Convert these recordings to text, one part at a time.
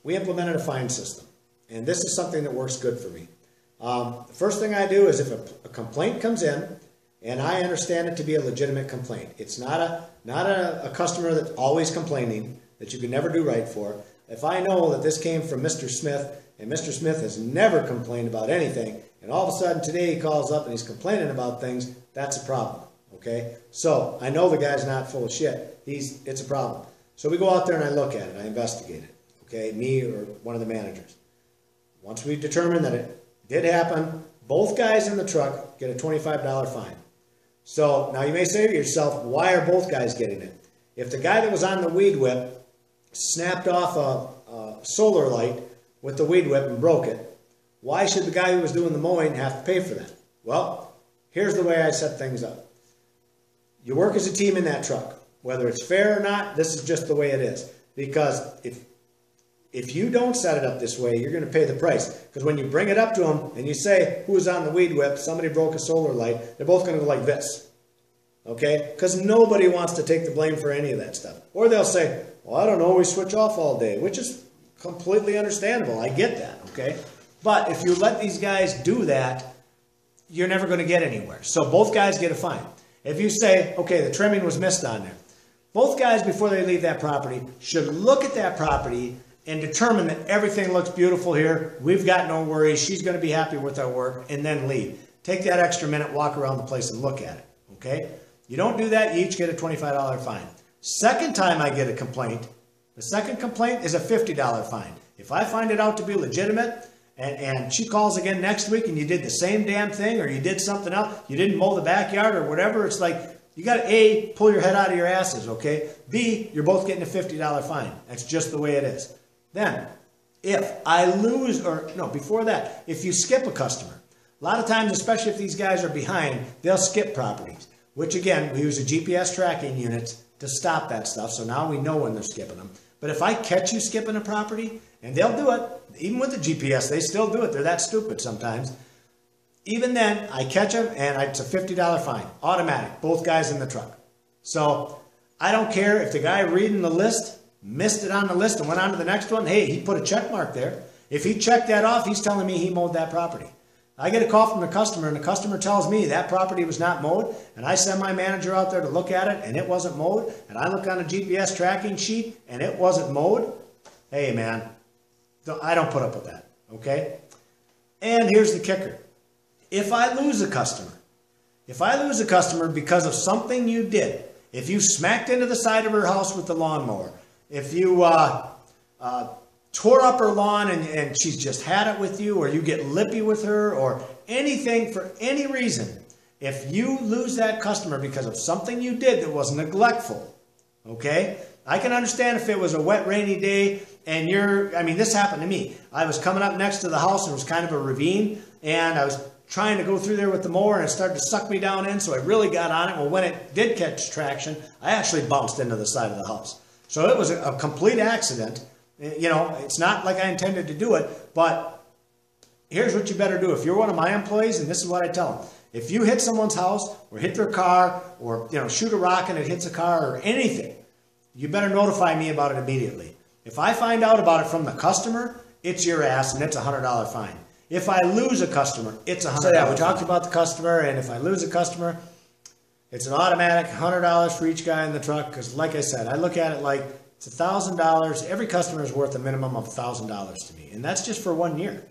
we implemented a fine system. And this is something that works good for me. The first thing I do is if a complaint comes in, and I understand it to be a legitimate complaint. It's not a customer that's always complaining, that you can never do right for. If I know that this came from Mr. Smith, and Mr. Smith has never complained about anything, and all of a sudden today he calls up and he's complaining about things, that's a problem, okay? So I know the guy's not full of shit. It's a problem. So we go out there and I look at it, I investigate it, okay? Me or one of the managers. Once we determine that it did happen, both guys in the truck get a $25 fine. So now you may say to yourself, why are both guys getting it? If the guy that was on the weed whip snapped off a solar light with the weed whip and broke it, why should the guy who was doing the mowing have to pay for that? Well, here's the way I set things up. You work as a team in that truck. Whether it's fair or not, this is just the way it is. Because if you don't set it up this way, you're going to pay the price. Because when you bring it up to them and you say, who was on the weed whip, somebody broke a solar light, they're both going to go like this. Okay? Because nobody wants to take the blame for any of that stuff. Or they'll say, well, I don't know, we switch off all day, which is completely understandable. I get that, okay? But if you let these guys do that, you're never going to get anywhere. So both guys get a fine. If you say, okay, the trimming was missed on there, both guys, before they leave that property, should look at that property and determine that everything looks beautiful here, we've got no worries, she's going to be happy with our work, and then leave. Take that extra minute, walk around the place and look at it, okay? You don't do that, you each get a $25 fine. Second time I get a complaint, the second complaint is a $50 fine. If I find it out to be legitimate, and she calls again next week and you did the same damn thing, or you did something else, you didn't mow the backyard or whatever, it's like, you got to A, pull your head out of your asses, okay? B, you're both getting a $50 fine. That's just the way it is. Then, if I lose, or no, before that, if you skip a customer, a lot of times, especially if these guys are behind, they'll skip properties, which again, we use a GPS tracking unit to stop that stuff, so now we know when they're skipping them. But if I catch you skipping a property, and they'll do it, even with the GPS, they still do it, they're that stupid sometimes. Even then, I catch them, and it's a $50 fine, automatic, both guys in the truck. So, I don't care if the guy reading the list missed it on the list and went on to the next one. Hey, he put a check mark there. If he checked that off, he's telling me he mowed that property. I get a call from the customer, and the customer tells me that property was not mowed, and I send my manager out there to look at it, and it wasn't mowed, and I look on a GPS tracking sheet, and it wasn't mowed. Hey, man, I don't put up with that, okay? And here's the kicker. If I lose a customer because of something you did, if you smacked into the side of her house with the lawnmower, if you tore up her lawn and she's just had it with you, or you get lippy with her, or anything for any reason, if you lose that customer because of something you did that was neglectful, okay? I can understand if it was a wet, rainy day and this happened to me. I was coming up next to the house and it was kind of a ravine, and I was trying to go through there with the mower and it started to suck me down in, so I really got on it. Well, when it did catch traction, I actually bounced into the side of the house. So it was a complete accident. You know, it's not like I intended to do it, but here's what you better do. If you're one of my employees, and this is what I tell them, if you hit someone's house or hit their car, or shoot a rock and it hits a car or anything, you better notify me about it immediately. If I find out about it from the customer, it's your ass, and it's a $100 fine. If I lose a customer, it's a $100. So yeah, we talked about the customer, and if I lose a customer, it's an automatic $100 for each guy in the truck, because like I said, I look at it like it's $1,000. Every customer is worth a minimum of $1,000 to me, and that's just for 1 year.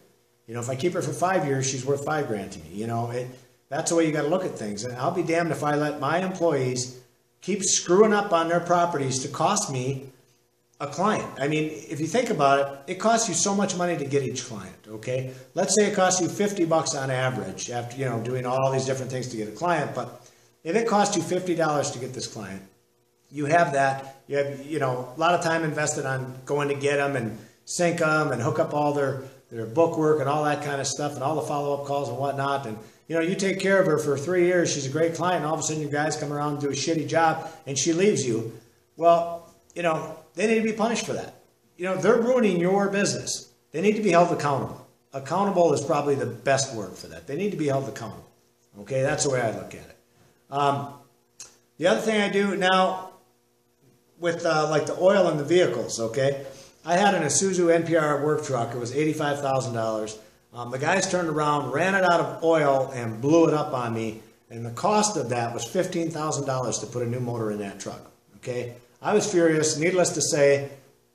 If I keep her for 5 years, she's worth $5,000 to me. That's the way you got to look at things. And I'll be damned if I let my employees keep screwing up on their properties to cost me a client. I mean, if you think about it, it costs you so much money to get each client, okay? Let's say it costs you $50 on average after, doing all these different things to get a client, but if it costs you $50 to get this client, you have that, you have, a lot of time invested on going to get them and sync them and hook up all their book work and all that kind of stuff and all the follow-up calls and whatnot. And, you take care of her for 3 years, she's a great client, and all of a sudden you guys come around and do a shitty job and she leaves you. Well, they need to be punished for that. They're ruining your business. They need to be held accountable. Accountable is probably the best word for that. They need to be held accountable. Okay, that's the way I look at it. The other thing I do now with like the oil in the vehicles, okay, I had an Isuzu NPR work truck. It was $85,000. The guys turned around, ran it out of oil, and blew it up on me. And the cost of that was $15,000 to put a new motor in that truck. Okay, I was furious. Needless to say,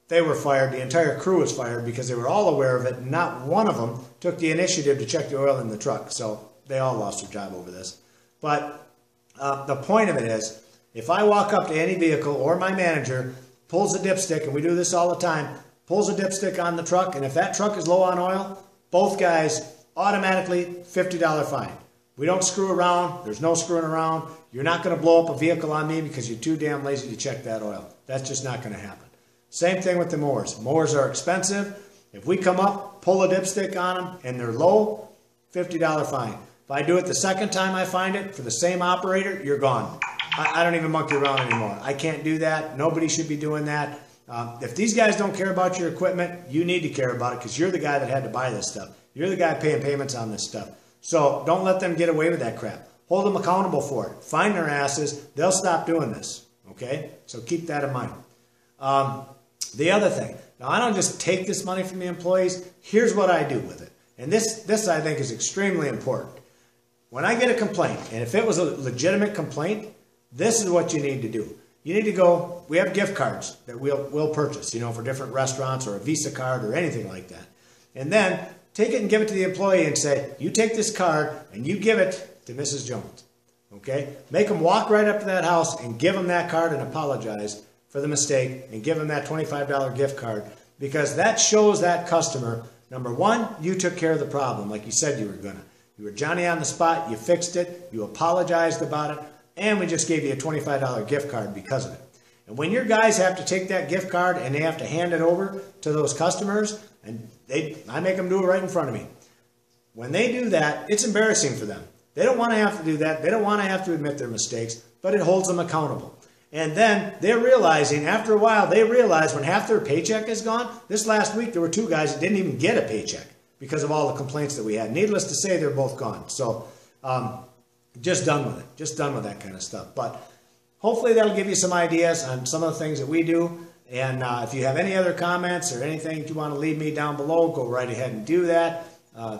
they were fired. The entire crew was fired because they were all aware of it. Not one of them took the initiative to check the oil in the truck. So they all lost their job over this. But the point of it is, if I walk up to any vehicle or my manager pulls a dipstick, and we do this all the time, pulls a dipstick on the truck, and if that truck is low on oil, both guys automatically $50 fine. We don't screw around. There's no screwing around. You're not going to blow up a vehicle on me because you're too damn lazy to check that oil. That's just not going to happen. Same thing with the mowers. Mowers are expensive. If we come up, pull a dipstick on them, and they're low, $50 fine. If I do it the second time I find it for the same operator, you're gone. I don't even monkey around anymore. I can't do that. Nobody should be doing that. If these guys don't care about your equipment, you need to care about it because you're the guy that had to buy this stuff. You're the guy paying payments on this stuff. So don't let them get away with that crap. Hold them accountable for it. Find their asses. They'll stop doing this. Okay? So keep that in mind. The other thing. Now, I don't just take this money from the employees. Here's what I do with it. And this I think is extremely important. When I get a complaint, and if it was a legitimate complaint, this is what you need to do. You need to go, we have gift cards that we'll purchase, you know, for different restaurants or a Visa card or anything like that. And then take it and give it to the employee and say, you take this card and you give it to Mrs. Jones. Okay? Make them walk right up to that house and give them that card and apologize for the mistake and give them that $25 gift card, because that shows that customer, number one, you took care of the problem like you said you were going to. You were Johnny on the spot, you fixed it, you apologized about it, and we just gave you a $25 gift card because of it. And when your guys have to take that gift card and they have to hand it over to those customers, and I make them do it right in front of me. When they do that, it's embarrassing for them. They don't want to have to do that. They don't want to have to admit their mistakes, but it holds them accountable. And then they're realizing, after a while, they realize when half their paycheck is gone. This last week, there were 2 guys that didn't even get a paycheck because of all the complaints that we had. Needless to say, they're both gone. So just done with it. Just done with that kind of stuff. But hopefully that'll give you some ideas on some of the things that we do. And if you have any other comments or anything you want to leave me down below, go right ahead and do that.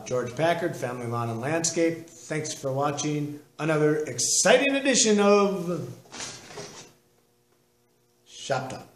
George Packard, Family Lawn and Landscape. Thanks for watching another exciting edition of Shop Talk.